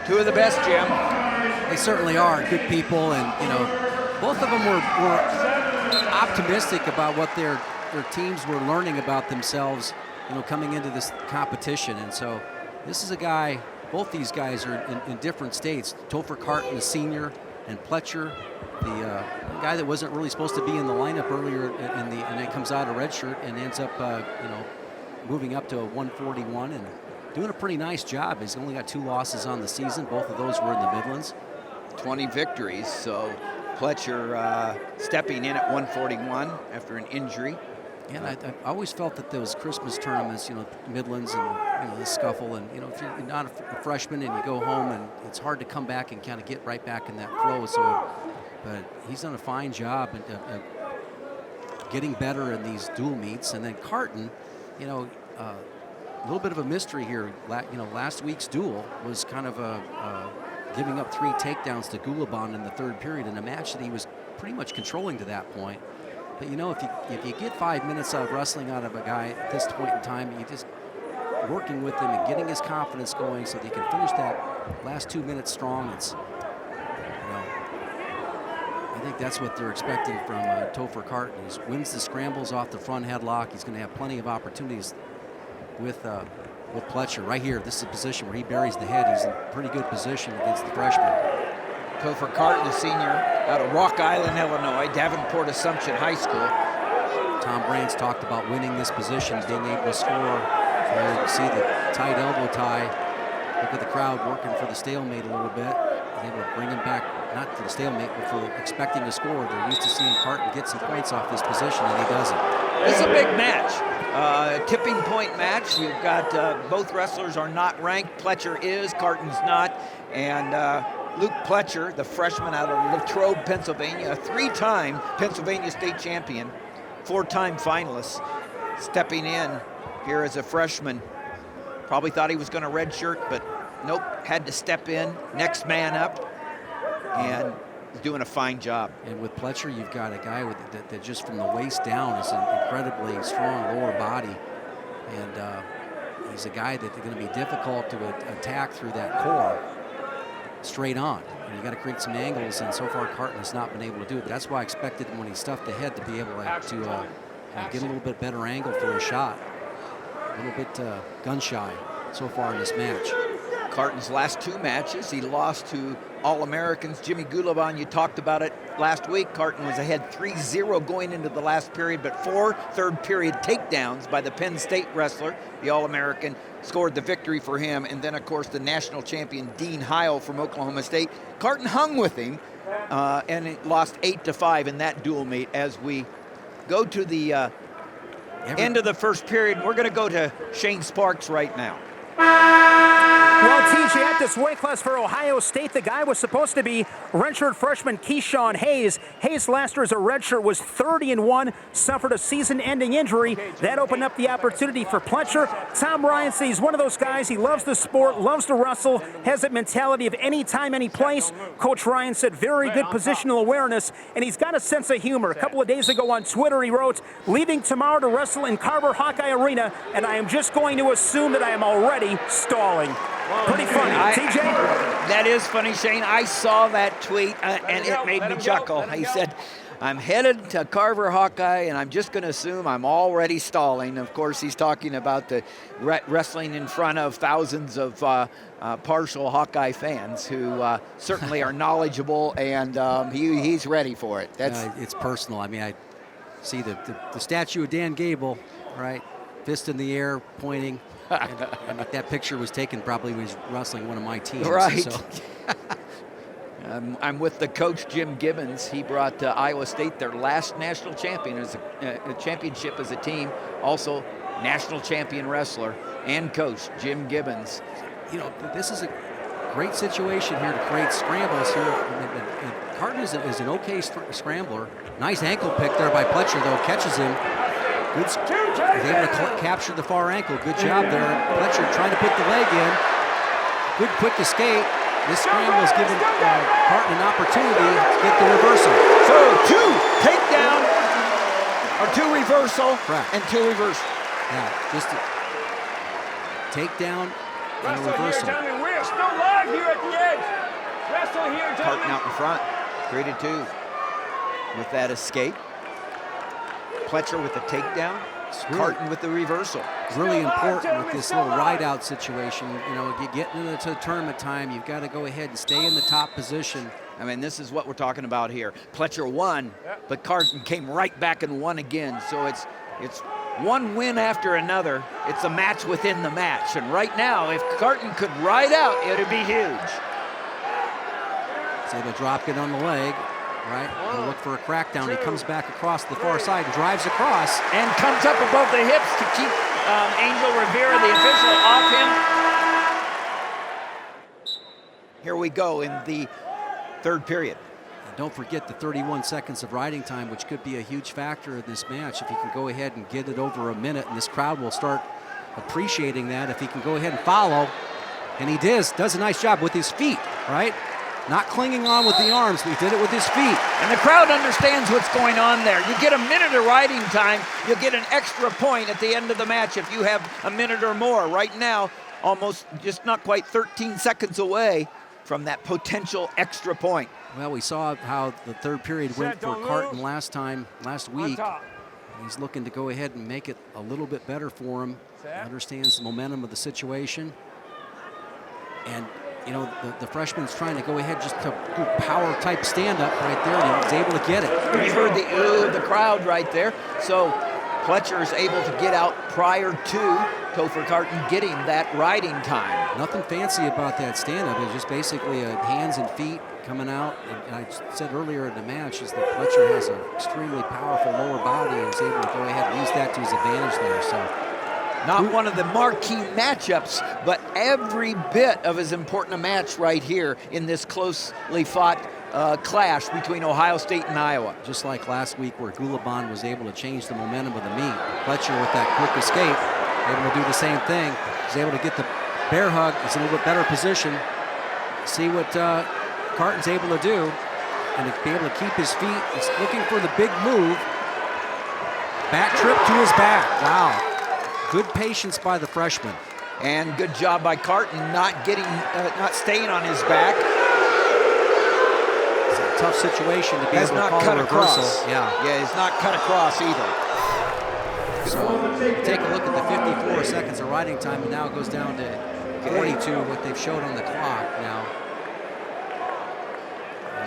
Two of the best, Jim. They certainly are good people, and both of them were optimistic about what their teams were learning about themselves, coming into this competition. And so this is a guy. Both these guys are in different states. Topher Carton, the senior, and Pletcher, the guy that wasn't really supposed to be in the lineup earlier, and then comes out a red shirt and ends up, moving up to a 141 and doing a pretty nice job. He's only got 2 losses on the season. Both of those were in the Midlands. 20 victories. So Pletcher stepping in at 141 after an injury. Yeah, I always felt that those Christmas tournaments, Midlands and the scuffle, and if you're not a freshman and you go home, and it's hard to come back and kind of get right back in that flow. So, but he's done a fine job at getting better in these dual meets. And then Carton, a little bit of a mystery here. Last week's duel was kind of giving up 3 takedowns to Gulabon in the 3rd period in a match that he was pretty much controlling to that point. But if you get 5 minutes of wrestling out of a guy at this point in time, you just working with him and getting his confidence going so that he can finish that last 2 minutes strong. It's, I think that's what they're expecting from Topher Carton. He wins the scrambles off the front headlock. He's going to have plenty of opportunities with Pletcher. Right here, this is a position where he buries the head. He's in pretty good position against the freshman. Topher Carton, the senior, out of Rock Island, Illinois, Davenport Assumption High School. Tom Brands talked about winning this position, being able to score. So you can see the tight elbow tie. Look at the crowd working for the stalemate a little bit. They will bring him back, not for the stalemate, but for expecting to score. They're used to seeing Carton get some points off this position, and he doesn't. This is a big match. Tipping point match. You've got both wrestlers are not ranked. Pletcher is, Carton's not. And Luke Pletcher, the freshman out of Latrobe, Pennsylvania, a 3-time Pennsylvania state champion, 4-time finalist, stepping in here as a freshman. Probably thought he was going to redshirt, but nope, had to step in, next man up, and doing a fine job. And with Pletcher, you've got a guy that just from the waist down is an incredibly strong lower body, and he's a guy that's going to be difficult to attack through that core straight on. And you got to create some angles, and so far Carton has not been able to do it. That's why I expected him when he stuffed the head to be able to get a little bit better angle for a shot. A little bit gun shy so far in this match. Carton's last 2 matches, he lost to All-Americans Jimmy Gulabon. You talked about it last week. Carton was ahead 3-0 going into the last period, but 4 third-period takedowns by the Penn State wrestler, the All-American, scored the victory for him. And then, of course, the national champion Dean Heil from Oklahoma State. Carton hung with him and it lost 8-5 in that dual meet. As we go to the end of the first period, we're going to go to Shane Sparks right now. Well, TJ, at this weight class for Ohio State, the guy was supposed to be redshirt freshman Keyshawn Hayes. Hayes last year as a redshirt was 30-1, suffered a season-ending injury. That opened up the opportunity for Pletcher. Tom Ryan says he's one of those guys. He loves the sport, loves to wrestle, has that mentality of any time, any place. Coach Ryan said very good positional awareness, and he's got a sense of humor. A couple of days ago on Twitter, he wrote, "Leaving tomorrow to wrestle in Carver Hawkeye Arena, and I am just going to assume that I am already stalling." Pretty funny, TJ? That is funny, Shane. I saw that tweet, and it made me chuckle. He said, "I'm headed to Carver Hawkeye, and I'm just going to assume I'm already stalling." Of course, he's talking about the wrestling in front of thousands of partial Hawkeye fans who certainly are knowledgeable, and he's ready for it. It's personal. I mean, I see the statue of Dan Gable, right? Fist in the air, pointing. And that picture was taken probably when he was wrestling one of my teams. Right. So. I'm with the coach, Jim Gibbons. He brought Iowa State their last national champion as a championship as a team. Also, national champion wrestler and coach, Jim Gibbons. This is a great situation here to create scrambles here. And Carton is an okay scrambler. Nice ankle pick there by Pletcher, though. Catches him. Good, he's able to capture the far ankle. Good job there. Pletcher trying to put the leg in. Good quick escape. This scramble is giving Carton an opportunity to get the reversal. So 2 takedown, or 2 reversal, correct, and 2 reversal. Yeah, just a takedown and a reversal. here at the edge. Wrestle here, Carton out in front, 3-2 with that escape. Pletcher with the takedown. Carton with the reversal. It's really important with this little ride-out situation. You know, you get into the tournament time, you've got to go ahead and stay in the top position. I mean, this is what we're talking about here. Pletcher won, but Carton came right back and won again. So it's one win after another. It's a match within the match. And right now, if Carton could ride out, it would be huge. So they'll drop it on the leg, right? He'll look for a crackdown. He comes back across the far side and drives across. And comes up above the hips to keep Angel Rivera, the official, off him. Here we go in the third period. And don't forget the 31 seconds of riding time, which could be a huge factor in this match. If he can go ahead and get it over a minute, and this crowd will start appreciating that if he can go ahead and follow. And he does a nice job with his feet, right? Not clinging on with the arms, but he did it with his feet. And the crowd understands what's going on there. You get a minute of riding time, you'll get an extra point at the end of the match if you have a minute or more. Right now, almost just not quite 13 seconds away from that potential extra point. Well, we saw how the third period went for Carton last week. He's looking to go ahead and make it a little bit better for him. Understands the momentum of the situation. And you know, the freshman's trying to go ahead just to do power type stand-up right there, and he was able to get it. You heard the ooh of the crowd right there. So Pletcher is able to get out prior to Topher Carton getting that riding time. Nothing fancy about that stand-up. It's just basically hands and feet coming out. And I said earlier in the match is that Pletcher has an extremely powerful lower body and is able to go ahead and use that to his advantage there. So. Not one of the marquee matchups, but every bit of as important a match right here in this closely fought clash between Ohio State and Iowa. Just like last week where Gulabon was able to change the momentum of the meet. Pletcher with that quick escape, able to do the same thing. He's able to get the bear hug. He's in a little bit better position. See what Carton's able to do and to be able to keep his feet. He's looking for the big move. Back trip to his back. Wow. Good patience by the freshman. And good job by Carton not staying on his back. It's a tough situation to be able to call a reversal. Yeah, he's not cut across either. So take a look at the 54 seconds of riding time, and now it goes down to 42, what they've showed on the clock now.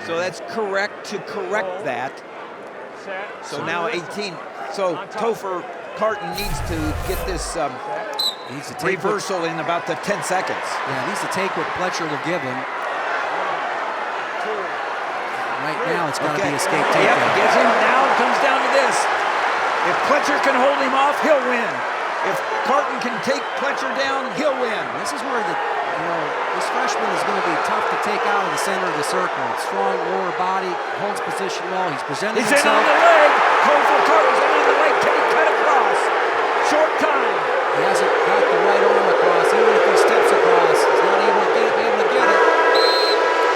So that's correct to correct that. So now 18. So Topher Carton needs to get this reversal in about the 10 seconds. Yeah, needs to take what Pletcher will give him. Right now, it's got to be escape takedown. Yep, gets him. Now it comes down to this. If Pletcher can hold him off, he'll win. If Carton can take Pletcher down, he'll win. This is where this freshman is going to be tough to take out of the center of the circle. Strong lower body, holds position well. He's presenting himself. He's in on the leg. Topher Carton's in on the leg. Can he cut across? Short time. He hasn't got the right arm across. Even if he steps across, he's not able to get it.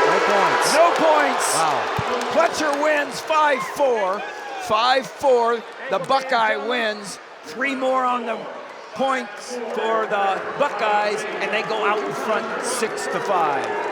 No points. No points. Wow. Pletcher wins 5-4. 5-4. The Buckeye wins. 3 more on the points for the Buckeyes, and they go out in front 6-5.